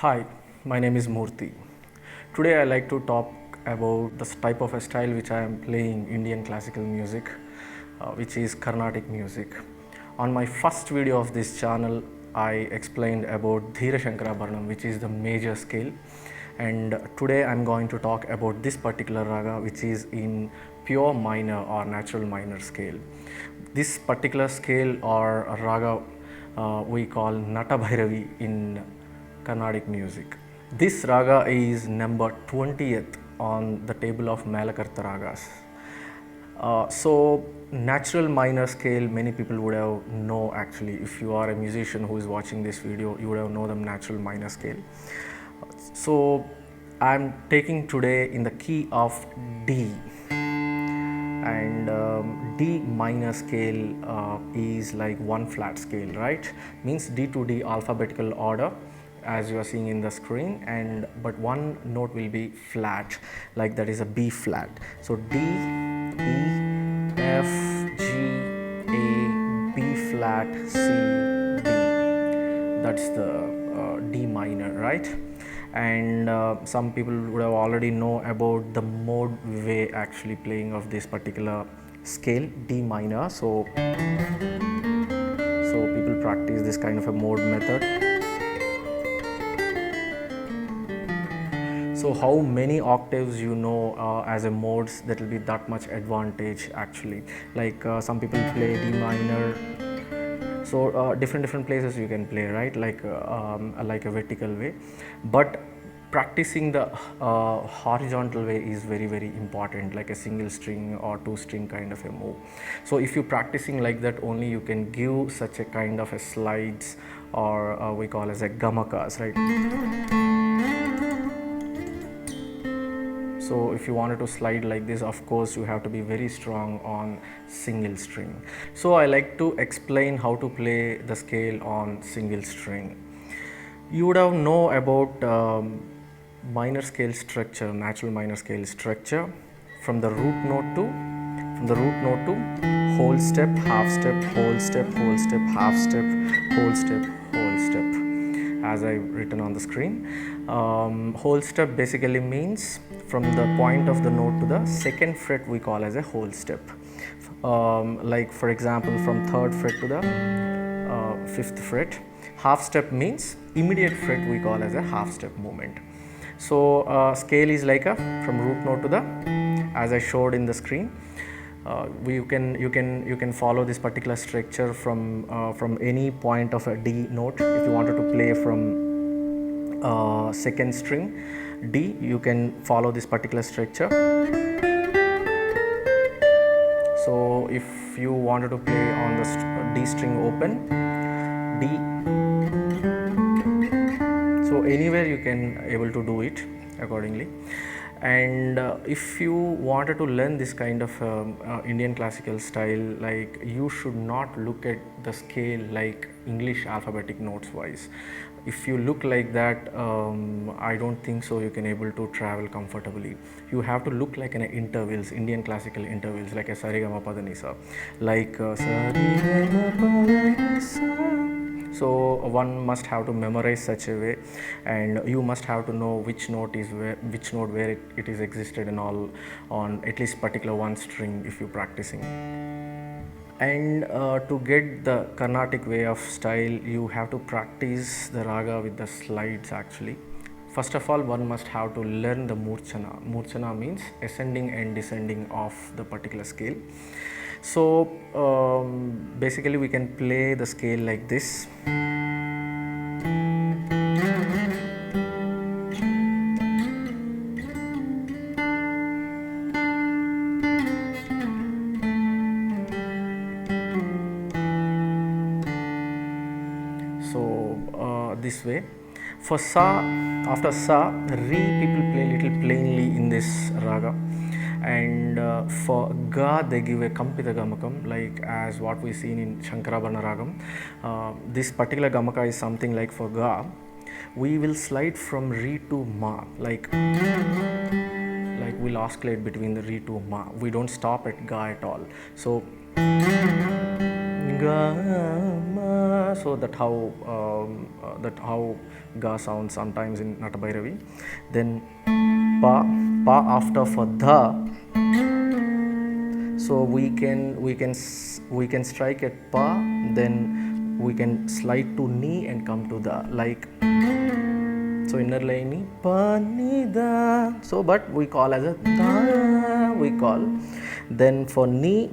Hi, my name is Murthy. Today I like to talk about the type of a style which I am playing Indian classical music, which is Carnatic music. On my first video of this channel, I explained about Dhira Shankarabharanam, which is the major scale, and today I am going to talk about this particular raga, which is in pure minor or natural minor scale. This particular scale or raga we call Natabhairavi in Carnatic music. This raga is number 20th on the table of Malakarta ragas. So natural minor scale, many people would have know actually. If you are a musician who is watching this video, you would have know the natural minor scale. So I'm taking today in the key of D, and D minor scale is like one flat scale, right? Means D to D alphabetical order as you are seeing in the screen, and but one note will be flat, like that is a B flat. So D, E, F, G, A, B flat, C, D. That's the D minor, right? And some people would have already know about the mode way actually playing of this particular scale, D minor. So people practice this kind of a mode method. So how many octaves you know as a modes, that will be that much advantage actually. Like some people play D minor, so different places you can play, right? Like a vertical way, but practicing the horizontal way is very important, like a single string or two string kind of a move. So if you're practicing like that, only you can give such a kind of a slides, or we call as a gamakas, right? So if you wanted to slide like this, of course you have to be very strong on single string. So I like to explain how to play the scale on single string. You would have know about minor scale structure, natural minor scale structure, from the root note to whole step, half step, whole step, half step, whole step, as I've written on the screen. Whole step basically means from the point of the note to the second fret we call as a whole step. Like for example, from third fret to the fifth fret. Half step means immediate fret we call as a half step movement. So scale is like a from root note to the, as I showed in the screen. You can follow this particular structure from any point of a D note. If you wanted to play from second string D, you can follow this particular structure. So if you wanted to play on the D string open, D, so anywhere you can able to do it accordingly. And if you wanted to learn this kind of Indian classical style, like you should not look at the scale like English alphabetic notes wise. If you look like that, I don't think so you can able to travel comfortably. You have to look like an intervals, Indian classical intervals, like a Sarigamapadanisa, like so one must have to memorize such a way, and you must have to know which note is where it is existed and all on at least particular one string if you're practicing. And to get the Carnatic way of style, you have to practice the raga with the slides actually. First of all, one must have to learn the murchana. Murchana means ascending and descending of the particular scale. So basically we can play the scale like this. So this way. For Sa, after Sa, Re people play little plainly in this raga. And for Ga, they give a Kampita Gamakam, like as what we seen in Shankarabharana Ragam. This particular Gamaka is something like for Ga, we will slide from Re to Ma, like we'll oscillate between the Re to Ma. We don't stop at Ga at all. So Ga, Ma, So that how ga sounds sometimes in Natabhairavi. Then pa after for the. So we can strike at pa, then we can slide to ni and come to the, like, so inner line ni pa ni da. So but we call as a da, we call. Then for ni,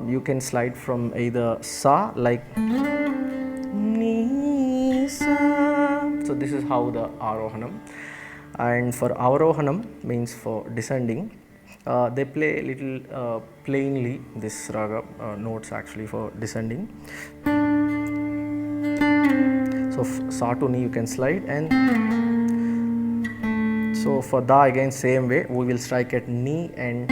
you can slide from either sa, like ni sa. So this is how the arohanam. And for avarohanam means for descending. They play a little plainly this raga notes actually for descending. So sa to ni you can slide, and so for da again same way we will strike at ni and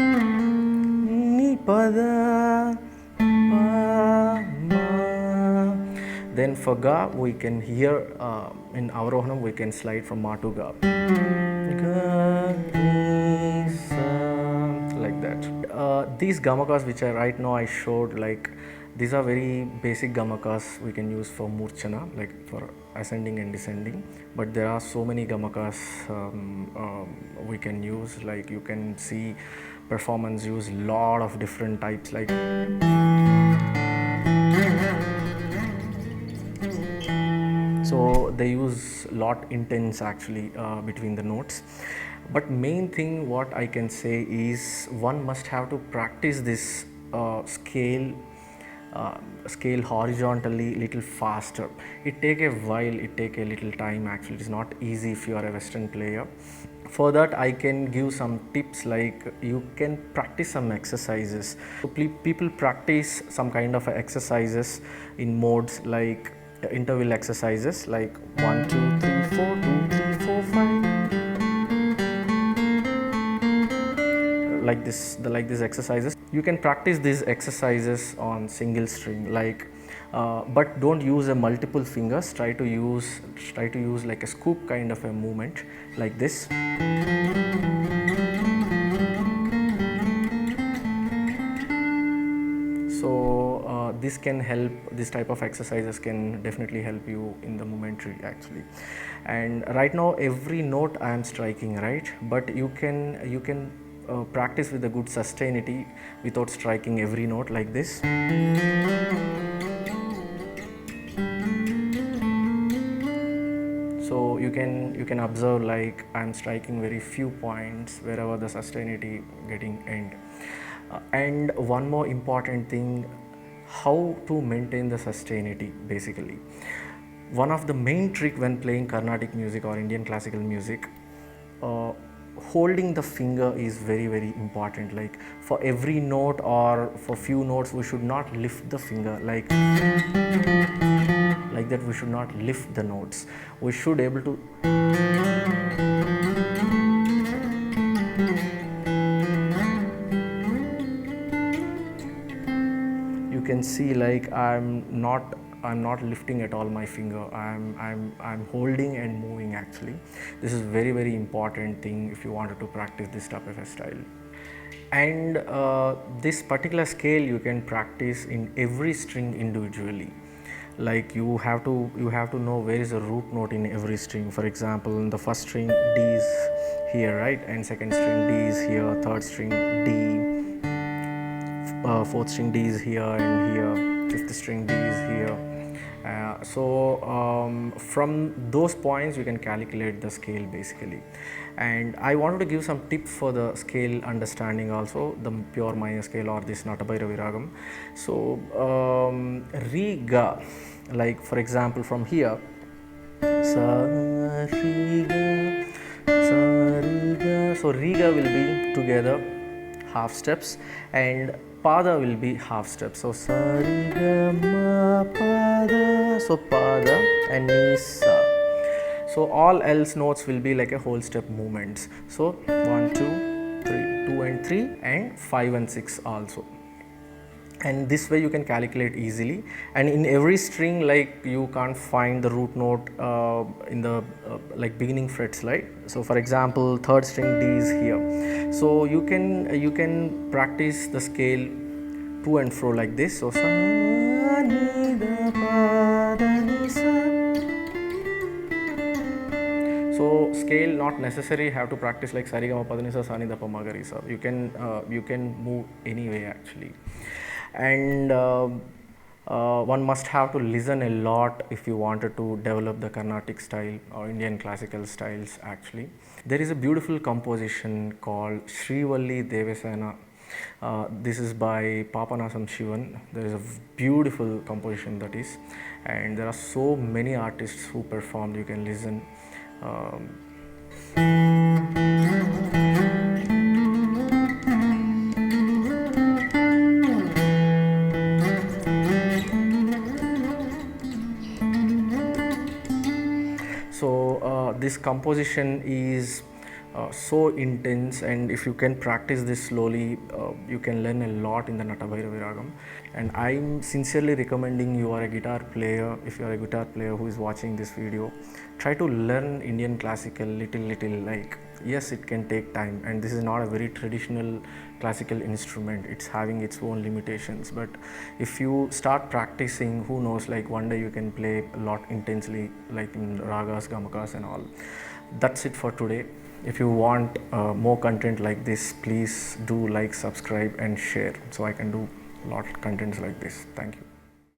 ni pada pa ma. Then for ga we can hear in avarohanam we can slide from ma to ga. Ga, ni, sa. Like that. These gamakas which right now I showed, like, these are very basic gamakas we can use for murchana, like for ascending and descending. But there are so many gamakas we can use. Like you can see performance use lot of different types, like so they use lot intense actually between the notes. But main thing what I can say is one must have to practice this scale horizontally little faster. It take a while, it take a little time actually. It is not easy if you are a Western player. For that I can give some tips, like you can practice some exercises. So people practice some kind of exercises in modes like interval exercises, like 1 2 3 4 2 3 4 5, like this exercises. You can practice these exercises on single string, like but don't use a multiple fingers. Try to use like a scoop kind of a movement, like this. So this can help. This type of exercises can definitely help you in the momentary actually. And right now every note I am striking, right? But you can practice with a good sustainity without striking every note, like this. So you can observe, like I'm striking very few points wherever the sustainity getting end. And one more important thing, how to maintain the sustainity basically. One of the main trick when playing Carnatic music or Indian classical music, holding the finger is very important. Like for every note or for few notes we should not lift the finger, like that. We should not lift the notes. We should able to you can see, like I'm not lifting at all my finger. I'm holding and moving actually. This is very important thing if you wanted to practice this type of a style. And this particular scale you can practice in every string individually. Like you have to know where is the root note in every string. For example, in the first string D is here, right? And second string D is here, third string D, fourth string D is here and here, fifth string D is here. From those points you can calculate the scale basically. And I wanted to give some tips for the scale understanding also, the pure minor scale or this Natabhairavi Ragam. So Riga, like for example from here, Sa Riga, Sa Riga. So Riga will be together half steps and Pada will be half steps. So Sa Riga Ma Pada. So Pada and Ni Sa. So all else notes will be like a whole step movements. So 1 2 3, 2 and 3 and 5 and 6 also. And this way you can calculate easily. And in every string, like you can't find the root note in the like beginning frets, right? So for example, third string D is here. So you can practice the scale to and fro like this. So Sa Ni Da Pa. scale not necessarily have to practice like sarigama padanisa sani dapa magarisa. You can move anyway actually. And one must have to listen a lot if you wanted to develop the Carnatic style or Indian classical styles actually. There is a beautiful composition called Srivalli Devasena. This is by Papanasam Shivan. There is a beautiful composition that is, and there are so many artists who performed. You can listen. This composition is so intense, and if you can practice this slowly, you can learn a lot in the Natabhairavi Raga. And I'm sincerely recommending, you are a guitar player, if you are a guitar player who is watching this video, try to learn Indian classical little, like, yes, it can take time, and this is not a very traditional classical instrument. It's having its own limitations, but if you start practicing, who knows, like one day you can play a lot intensely, like in ragas, gamakas and all. That's it for today. If you want more content like this, please do like, subscribe and share, so I can do a lot of contents like this. Thank you.